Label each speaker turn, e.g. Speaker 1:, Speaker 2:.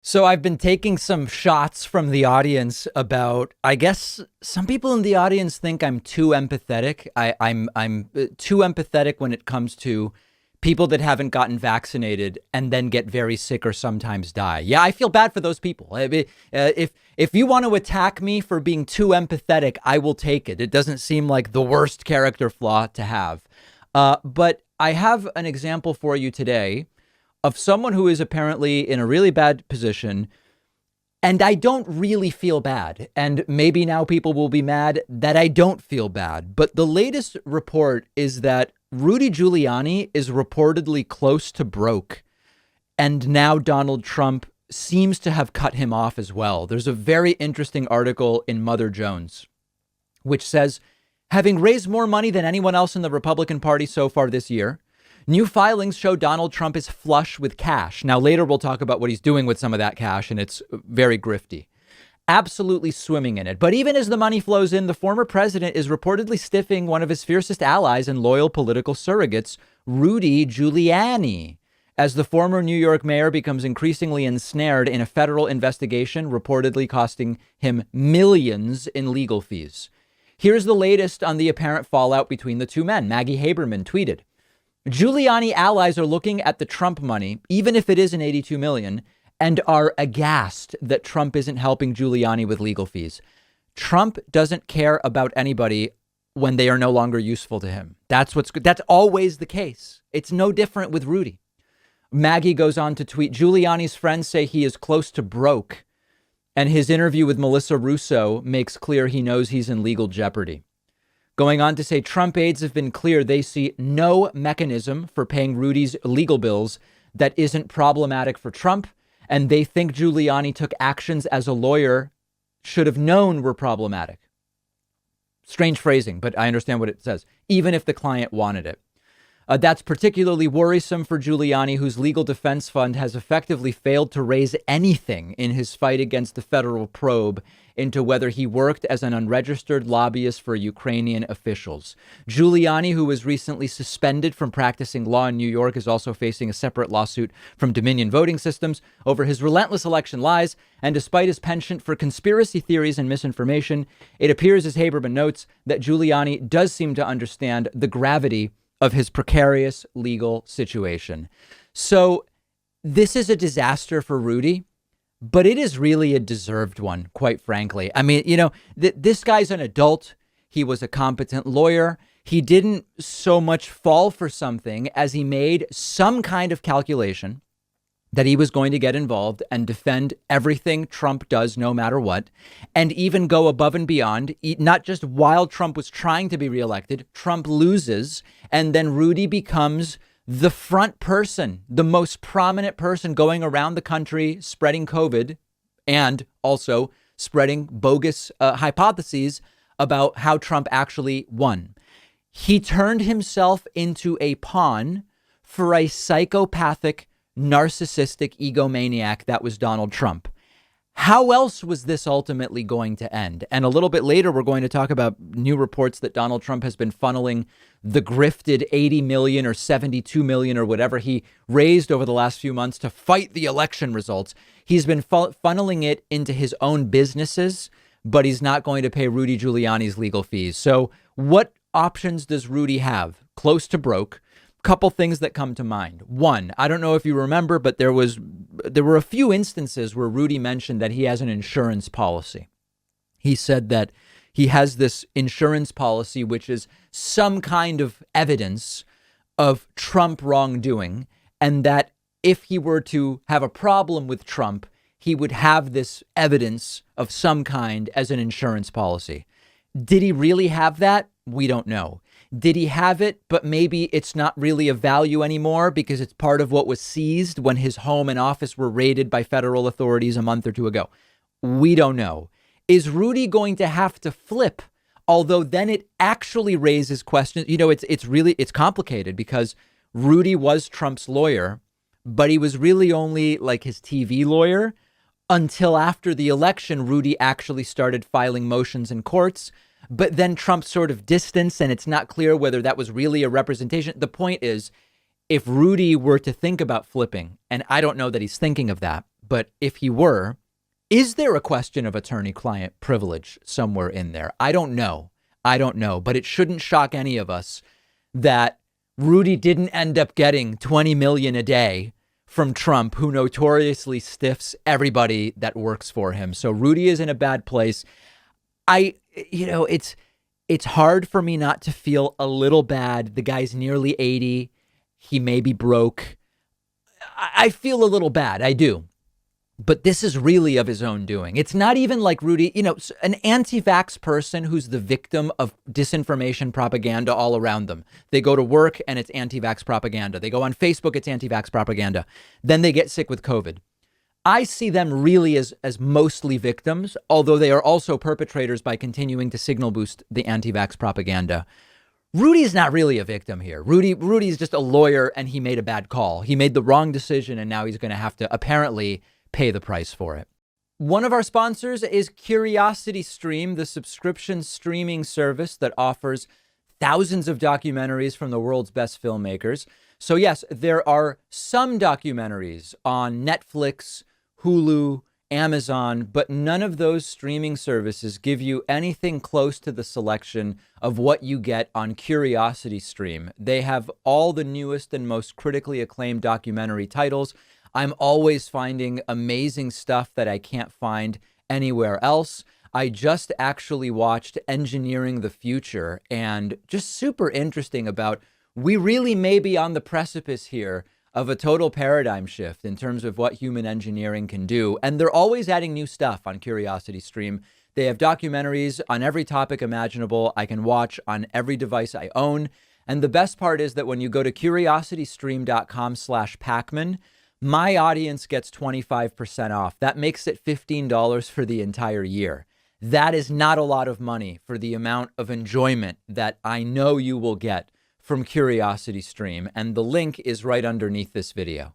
Speaker 1: So I've been taking some shots from the audience about, I guess some people in the audience think I'm too empathetic. I'm too empathetic when it comes to people that haven't gotten vaccinated and then get very sick or sometimes die. Yeah, I feel bad for those people. If you want to attack me for being too empathetic, I will take it. It doesn't seem like the worst character flaw to have. But I have an example for you today of someone who is apparently in a really bad position. And I don't really feel bad. And maybe now people will be mad that I don't feel bad. But the latest report is that Rudy Giuliani is reportedly close to broke. And now Donald Trump seems to have cut him off as well. There's a very interesting article in Mother Jones, which says, having raised more money than anyone else in the Republican Party so far this year, new filings show Donald Trump is flush with cash. Now, later we'll talk about what he's doing with some of that cash, and it's very grifty. Absolutely swimming in it. But even as the money flows in, the former president is reportedly stiffing one of his fiercest allies and loyal political surrogates, Rudy Giuliani, as the former New York mayor becomes increasingly ensnared in a federal investigation, reportedly costing him millions in legal fees. Here's the latest on the apparent fallout between the two men. Maggie Haberman tweeted, Giuliani allies are looking at the Trump money, even if it is an 82 million, and are aghast that Trump isn't helping Giuliani with legal fees. Trump doesn't care about anybody when they are no longer useful to him. That's always the case. It's no different with Rudy. Maggie goes on to tweet, Giuliani's friends say he is close to broke, and his interview with Melissa Russo makes clear he knows he's in legal jeopardy. Going on to say Trump aides have been clear they see no mechanism for paying Rudy's legal bills that isn't problematic for Trump, and they think Giuliani took actions as a lawyer should have known were problematic. Strange phrasing, but I understand what it says, even if the client wanted it. That's particularly worrisome for Giuliani, whose legal defense fund has effectively failed to raise anything in his fight against the federal probe into whether he worked as an unregistered lobbyist for Ukrainian officials. Giuliani, who was recently suspended from practicing law in New York, is also facing a separate lawsuit from Dominion Voting Systems over his relentless election lies. And despite his penchant for conspiracy theories and misinformation, it appears, as Haberman notes, that Giuliani does seem to understand the gravity of his precarious legal situation. So this is a disaster for Rudy, but it is really a deserved one, quite frankly. I mean, this guy's an adult. He was a competent lawyer. He didn't so much fall for something as he made some kind of calculation that he was going to get involved and defend everything Trump does, no matter what, and even go above and beyond, not just while Trump was trying to be reelected. Trump loses, and then Rudy becomes the front person, the most prominent person going around the country spreading COVID and also spreading bogus hypotheses about how Trump actually won. He turned himself into a pawn for a psychopathic, narcissistic egomaniac that was Donald Trump. How else was this ultimately going to end? And a little bit later, we're going to talk about new reports that Donald Trump has been funneling the grifted 80 million or 72 million or whatever he raised over the last few months to fight the election results. He's been funneling it into his own businesses, but he's not going to pay Rudy Giuliani's legal fees. So what options does Rudy have? Close to broke. Couple things that come to mind. One, I don't know if you remember, but there were a few instances where Rudy mentioned that he has an insurance policy. He said that he has this insurance policy, which is some kind of evidence of Trump wrongdoing, and that if he were to have a problem with Trump, he would have this evidence of some kind as an insurance policy. Did he really have that? We don't know. Did he have it, but maybe it's not really of value anymore because it's part of what was seized when his home and office were raided by federal authorities a month or two ago? We don't know. Is Rudy going to have to flip? Although then it actually raises questions. It's complicated because Rudy was Trump's lawyer, but he was really only like his TV lawyer until after the election. Rudy actually started filing motions in courts. But then Trump sort of distanced, and it's not clear whether that was really a representation. The point is, if Rudy were to think about flipping, and I don't know that he's thinking of that, but if he were, is there a question of attorney-client privilege somewhere in there? I don't know. But it shouldn't shock any of us that Rudy didn't end up getting 20 million a day from Trump, who notoriously stiffs everybody that works for him. So Rudy is in a bad place. It's hard for me not to feel a little bad. The guy's nearly 80. He may be broke. I feel a little bad. I do. But this is really of his own doing. It's not even like Rudy, an anti-vax person who's the victim of disinformation propaganda all around them. They go to work and it's anti-vax propaganda. They go on Facebook, it's anti-vax propaganda. Then they get sick with COVID. I see them really as mostly victims, although they are also perpetrators by continuing to signal boost the anti-vax propaganda. Rudy's not really a victim here. Rudy's just a lawyer and he made a bad call. He made the wrong decision and now he's going to have to apparently pay the price for it. One of our sponsors is CuriosityStream, the subscription streaming service that offers thousands of documentaries from the world's best filmmakers. So yes, there are some documentaries on Netflix, Hulu, Amazon, but none of those streaming services give you anything close to the selection of what you get on CuriosityStream. They have all the newest and most critically acclaimed documentary titles. I'm always finding amazing stuff that I can't find anywhere else. I just actually watched Engineering the Future, and just super interesting about we really may be on the precipice here of a total paradigm shift in terms of what human engineering can do. And they're always adding new stuff on CuriosityStream. They have documentaries on every topic imaginable I can watch on every device I own. And the best part is that when you go to curiositystream.com/Pacman, my audience gets 25% off. That makes it $15 for the entire year. That is not a lot of money for the amount of enjoyment that I know you will get from CuriosityStream. And the link is right underneath this video.